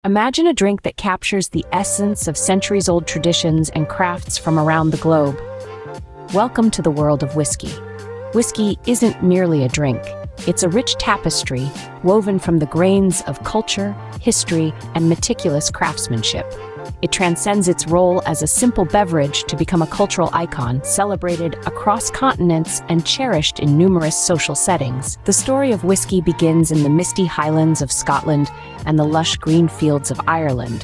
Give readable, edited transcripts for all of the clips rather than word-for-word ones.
Imagine a drink that captures the essence of centuries-old traditions and crafts from around the globe. Welcome to the world of whiskey. Whiskey isn't merely a drink. It's a rich tapestry woven from the grains of culture, history, and meticulous craftsmanship. It transcends its role as a simple beverage to become a cultural icon, celebrated across continents and cherished in numerous social settings. The story of whiskey begins in the misty highlands of Scotland and the lush green fields of Ireland,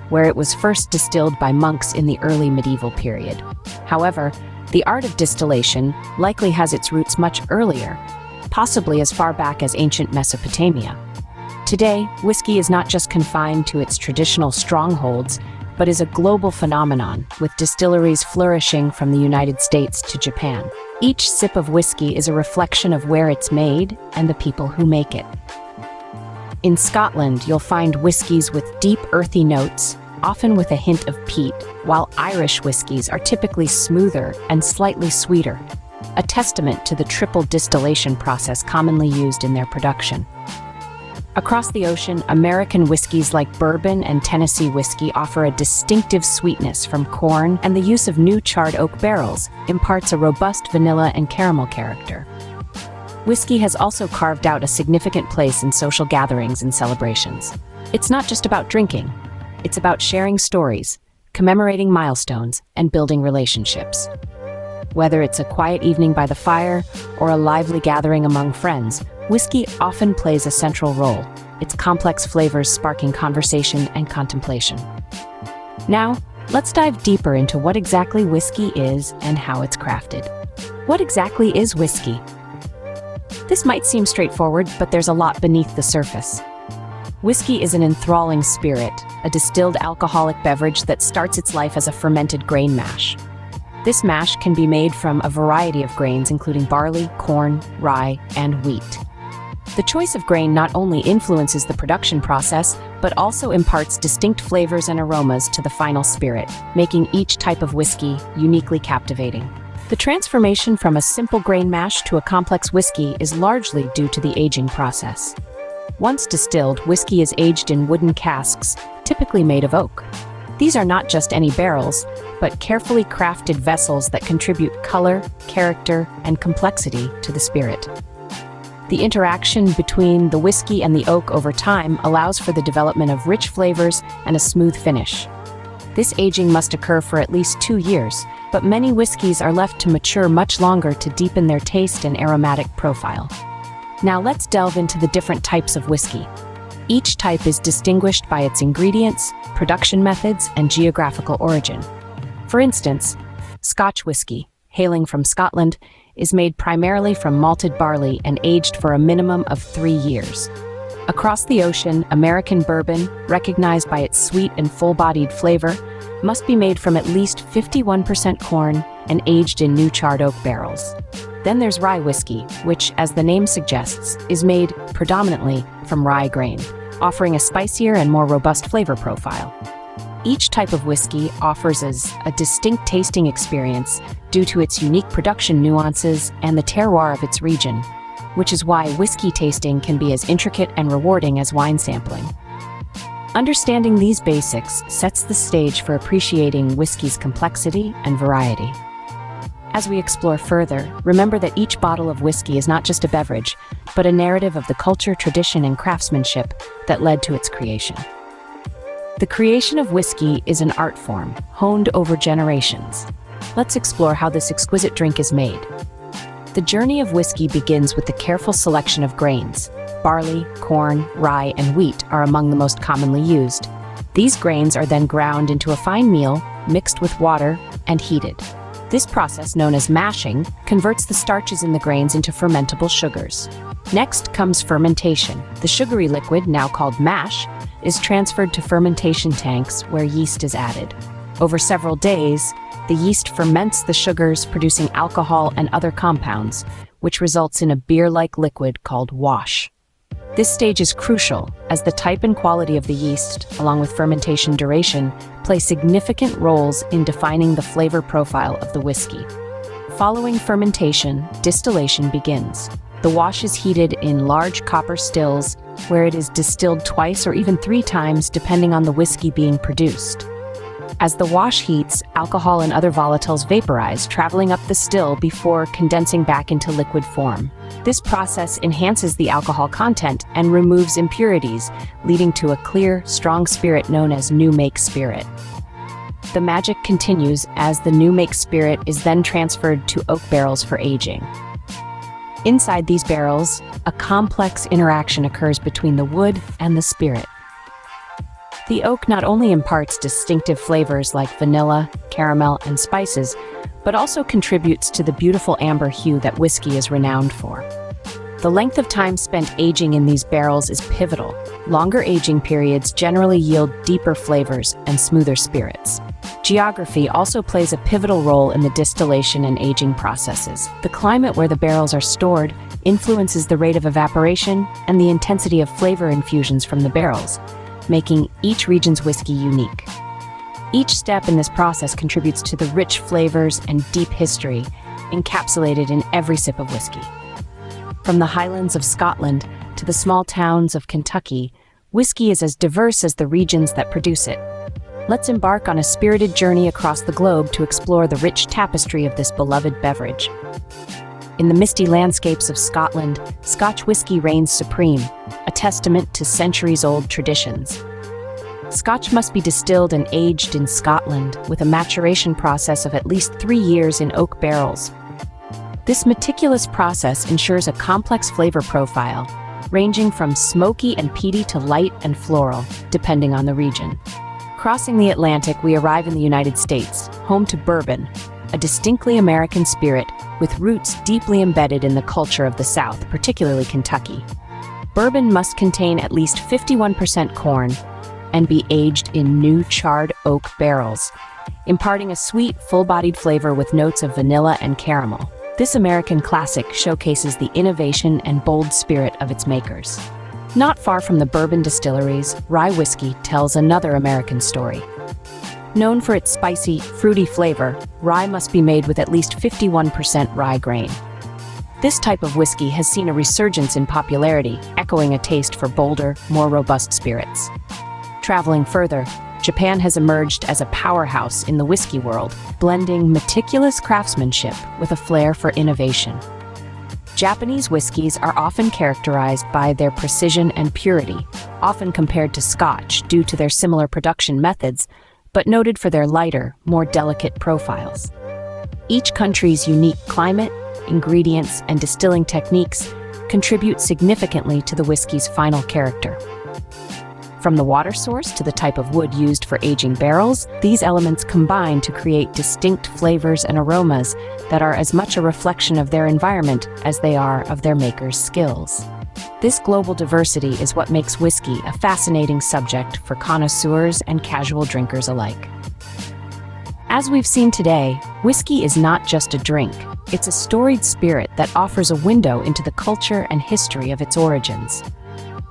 where it was first distilled by monks in the early medieval period. However, the art of distillation likely has its roots much earlier, possibly as far back as ancient Mesopotamia. Today, whiskey is not just confined to its traditional strongholds, but is a global phenomenon, with distilleries flourishing from the United States to Japan. Each sip of whiskey is a reflection of where it's made and the people who make it. In Scotland, you'll find whiskies with deep, earthy notes, often with a hint of peat, while Irish whiskies are typically smoother and slightly sweeter, a testament to the triple distillation process commonly used in their production. Across the ocean, American whiskeys like bourbon and Tennessee whiskey offer a distinctive sweetness from corn, and the use of new charred oak barrels imparts a robust vanilla and caramel character. Whiskey has also carved out a significant place in social gatherings and celebrations. It's not just about drinking. It's about sharing stories, commemorating milestones, and building relationships. Whether it's a quiet evening by the fire or a lively gathering among friends, whiskey often plays a central role, its complex flavors sparking conversation and contemplation. Now, let's dive deeper into what exactly whiskey is and how it's crafted. What exactly is whiskey? This might seem straightforward, but there's a lot beneath the surface. Whiskey is an enthralling spirit, a distilled alcoholic beverage that starts its life as a fermented grain mash. This mash can be made from a variety of grains, including barley, corn, rye, and wheat. The choice of grain not only influences the production process, but also imparts distinct flavors and aromas to the final spirit, making each type of whiskey uniquely captivating. The transformation from a simple grain mash to a complex whiskey is largely due to the aging process. Once distilled, whiskey is aged in wooden casks, typically made of oak. These are not just any barrels, but carefully crafted vessels that contribute color, character, and complexity to the spirit. The interaction between the whiskey and the oak over time allows for the development of rich flavors and a smooth finish. This aging must occur for at least 2 years, but many whiskeys are left to mature much longer to deepen their taste and aromatic profile. Now let's delve into the different types of whiskey. Each type is distinguished by its ingredients, production methods, and geographical origin. For instance, Scotch whiskey, hailing from Scotland, is made primarily from malted barley and aged for a minimum of 3 years. Across the ocean, American bourbon, recognized by its sweet and full-bodied flavor, must be made from at least 51% corn and aged in new charred oak barrels. Then there's rye whiskey, which, as the name suggests, is made predominantly from rye grain, offering a spicier and more robust flavor profile. Each type of whiskey offers us a distinct tasting experience due to its unique production nuances and the terroir of its region, which is why whiskey tasting can be as intricate and rewarding as wine sampling. Understanding these basics sets the stage for appreciating whiskey's complexity and variety. As we explore further, remember that each bottle of whiskey is not just a beverage, but a narrative of the culture, tradition, and craftsmanship that led to its creation. The creation of whiskey is an art form, honed over generations. Let's explore how this exquisite drink is made. The journey of whiskey begins with the careful selection of grains. Barley, corn, rye, and wheat are among the most commonly used. These grains are then ground into a fine meal, mixed with water, and heated. This process, known as mashing, converts the starches in the grains into fermentable sugars. Next comes fermentation. The sugary liquid, now called mash, is transferred to fermentation tanks where yeast is added. Over several days, the yeast ferments the sugars, producing alcohol and other compounds, which results in a beer-like liquid called wash. This stage is crucial, as the type and quality of the yeast, along with fermentation duration, play significant roles in defining the flavor profile of the whiskey. Following fermentation, distillation begins. The wash is heated in large copper stills, where it is distilled twice or even 3 times depending on the whiskey being produced. As the wash heats, alcohol and other volatiles vaporize, traveling up the still before condensing back into liquid form. This process enhances the alcohol content and removes impurities, leading to a clear, strong spirit known as new make spirit. The magic continues as the new make spirit is then transferred to oak barrels for aging. Inside these barrels, a complex interaction occurs between the wood and the spirit. The oak not only imparts distinctive flavors like vanilla, caramel, and spices, but also contributes to the beautiful amber hue that whiskey is renowned for. The length of time spent aging in these barrels is pivotal. Longer aging periods generally yield deeper flavors and smoother spirits. Geography also plays a pivotal role in the distillation and aging processes. The climate where the barrels are stored influences the rate of evaporation and the intensity of flavor infusions from the barrels, making each region's whiskey unique. Each step in this process contributes to the rich flavors and deep history encapsulated in every sip of whiskey. From the highlands of Scotland to the small towns of Kentucky, whiskey is as diverse as the regions that produce it. Let's embark on a spirited journey across the globe to explore the rich tapestry of this beloved beverage. In the misty landscapes of Scotland, Scotch whiskey reigns supreme, a testament to centuries-old traditions. Scotch must be distilled and aged in Scotland with a maturation process of at least 3 years in oak barrels. This meticulous process ensures a complex flavor profile, ranging from smoky and peaty to light and floral, depending on the region. Crossing the Atlantic, we arrive in the United States, home to bourbon, a distinctly American spirit with roots deeply embedded in the culture of the South, particularly Kentucky. Bourbon must contain at least 51% corn and be aged in new charred oak barrels, imparting a sweet, full-bodied flavor with notes of vanilla and caramel. This American classic showcases the innovation and bold spirit of its makers. Not far from the bourbon distilleries, rye whiskey tells another American story. Known for its spicy, fruity flavor, rye must be made with at least 51% rye grain. This type of whiskey has seen a resurgence in popularity, echoing a taste for bolder, more robust spirits. Traveling further, Japan has emerged as a powerhouse in the whiskey world, blending meticulous craftsmanship with a flair for innovation. Japanese whiskeys are often characterized by their precision and purity, often compared to Scotch due to their similar production methods, but noted for their lighter, more delicate profiles. Each country's unique climate, ingredients, and distilling techniques contribute significantly to the whiskey's final character. From the water source to the type of wood used for aging barrels, these elements combine to create distinct flavors and aromas that are as much a reflection of their environment as they are of their maker's skills. This global diversity is what makes whiskey a fascinating subject for connoisseurs and casual drinkers alike. As we've seen today, whiskey is not just a drink. It's a storied spirit that offers a window into the culture and history of its origins.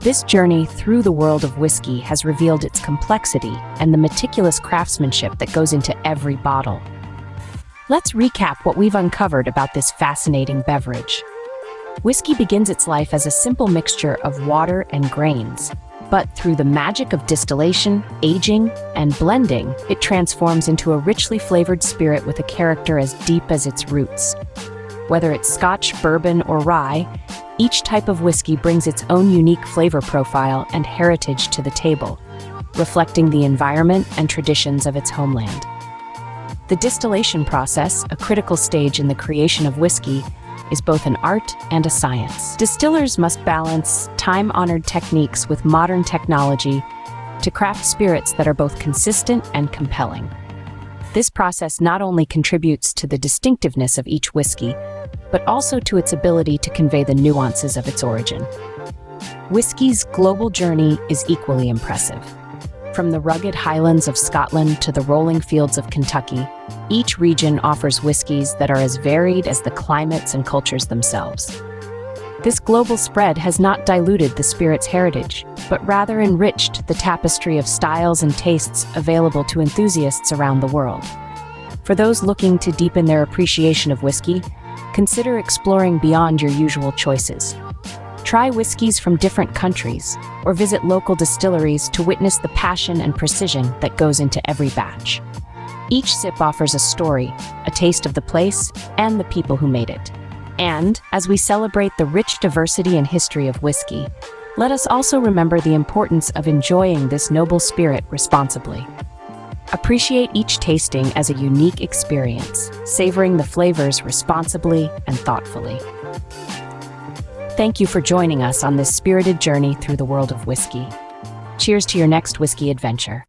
This journey through the world of whiskey has revealed its complexity and the meticulous craftsmanship that goes into every bottle. Let's recap what we've uncovered about this fascinating beverage. Whiskey begins its life as a simple mixture of water and grains, but through the magic of distillation, aging, and blending, it transforms into a richly flavored spirit with a character as deep as its roots. Whether it's Scotch, bourbon, or rye, each type of whiskey brings its own unique flavor profile and heritage to the table, reflecting the environment and traditions of its homeland. The distillation process, a critical stage in the creation of whiskey, is both an art and a science. Distillers must balance time-honored techniques with modern technology to craft spirits that are both consistent and compelling. This process not only contributes to the distinctiveness of each whiskey, but also to its ability to convey the nuances of its origin. Whiskey's global journey is equally impressive. From the rugged highlands of Scotland to the rolling fields of Kentucky, each region offers whiskeys that are as varied as the climates and cultures themselves. This global spread has not diluted the spirit's heritage, but rather enriched the tapestry of styles and tastes available to enthusiasts around the world. For those looking to deepen their appreciation of whiskey, consider exploring beyond your usual choices. Try whiskies from different countries, or visit local distilleries to witness the passion and precision that goes into every batch. Each sip offers a story, a taste of the place, and the people who made it. And, as we celebrate the rich diversity and history of whiskey, let us also remember the importance of enjoying this noble spirit responsibly. Appreciate each tasting as a unique experience, savoring the flavors responsibly and thoughtfully. Thank you for joining us on this spirited journey through the world of whiskey. Cheers to your next whiskey adventure.